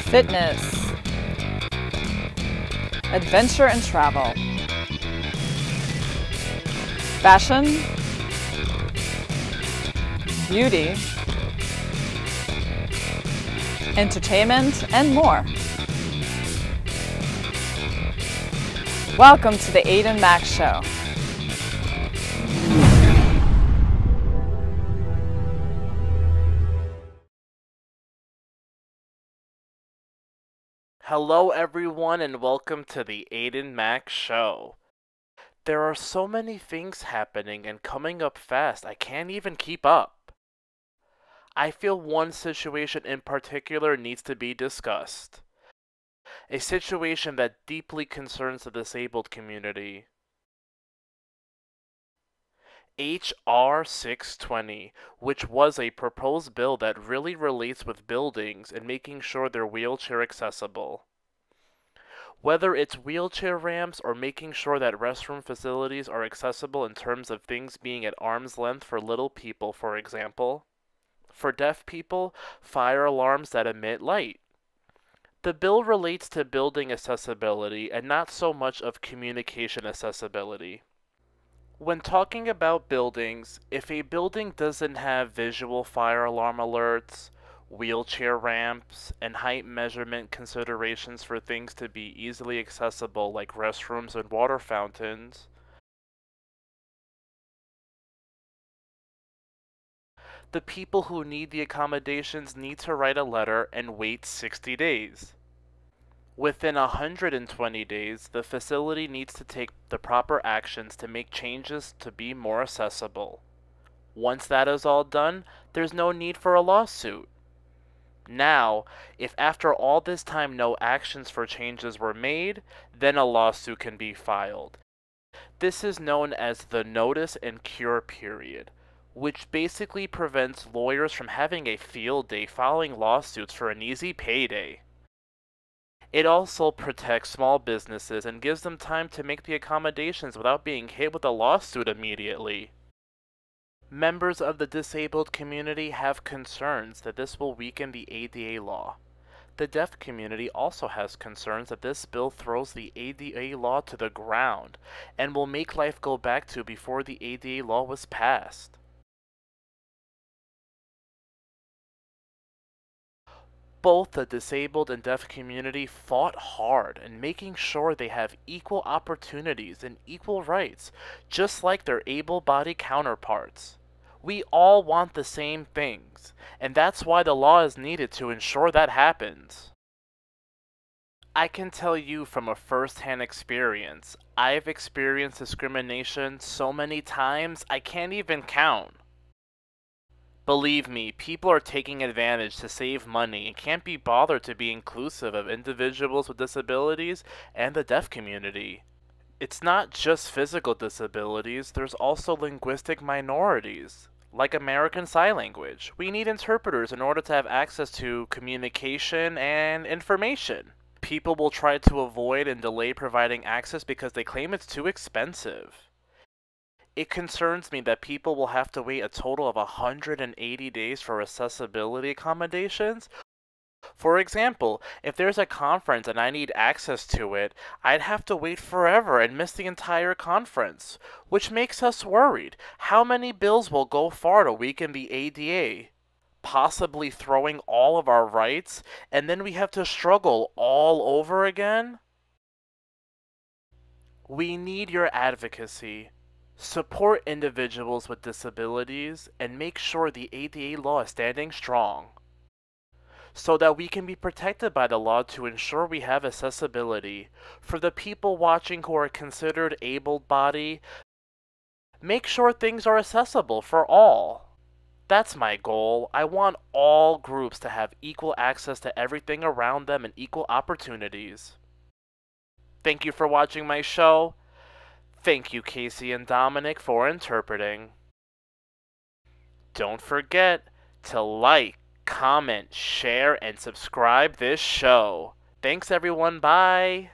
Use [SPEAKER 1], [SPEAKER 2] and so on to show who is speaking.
[SPEAKER 1] fitness, adventure and travel, fashion, beauty, entertainment, and more. Welcome to the Aiden Max Show.
[SPEAKER 2] Hello everyone and welcome to the Aiden Max Show. There are so many things happening and coming up fast, I can't even keep up. I feel one situation in particular needs to be discussed. A situation that deeply concerns the disabled community. H.R. 620, which was a proposed bill that really relates with buildings and making sure they're wheelchair accessible. Whether it's wheelchair ramps or making sure that restroom facilities are accessible in terms of things being at arm's length for little people, for example. For deaf people, fire alarms that emit light. The bill relates to building accessibility and not so much of communication accessibility. When talking about buildings, if a building doesn't have visual fire alarm alerts, wheelchair ramps, and height measurement considerations for things to be easily accessible like restrooms and water fountains, the people who need the accommodations need to write a letter and wait 60 days. Within 120 days, the facility needs to take the proper actions to make changes to be more accessible. Once that is all done, there's no need for a lawsuit. Now, if after all this time no actions for changes were made, then a lawsuit can be filed. This is known as the notice and cure period, which basically prevents lawyers from having a field day filing lawsuits for an easy payday. It also protects small businesses and gives them time to make the accommodations without being hit with a lawsuit immediately. Members of the disabled community have concerns that this will weaken the ADA law. The deaf community also has concerns that this bill throws the ADA law to the ground and will make life go back to before the ADA law was passed. Both the disabled and deaf community fought hard in making sure they have equal opportunities and equal rights, just like their able-bodied counterparts. We all want the same things, and that's why the law is needed to ensure that happens. I can tell you from a first-hand experience, I've experienced discrimination so many times I can't even count. Believe me, people are taking advantage to save money and can't be bothered to be inclusive of individuals with disabilities and the deaf community. It's not just physical disabilities, there's also linguistic minorities, like American Sign Language. We need interpreters in order to have access to communication and information. People will try to avoid and delay providing access because they claim it's too expensive. It concerns me that people will have to wait a total of 180 days for accessibility accommodations. For example, if there's a conference and I need access to it, I'd have to wait forever and miss the entire conference, which makes us worried. How many bills will go far to weaken the ADA? Possibly throwing all of our rights, and then we have to struggle all over again? We need your advocacy. Support individuals with disabilities and make sure the ADA law is standing strong, so that we can be protected by the law to ensure we have accessibility. For the people watching who are considered able-bodied, make sure things are accessible for all. That's my goal. I want all groups to have equal access to everything around them and equal opportunities. Thank you for watching my show. Thank you, Casey and Dominic, for interpreting. Don't forget to like, comment, share, and subscribe this show. Thanks everyone, bye!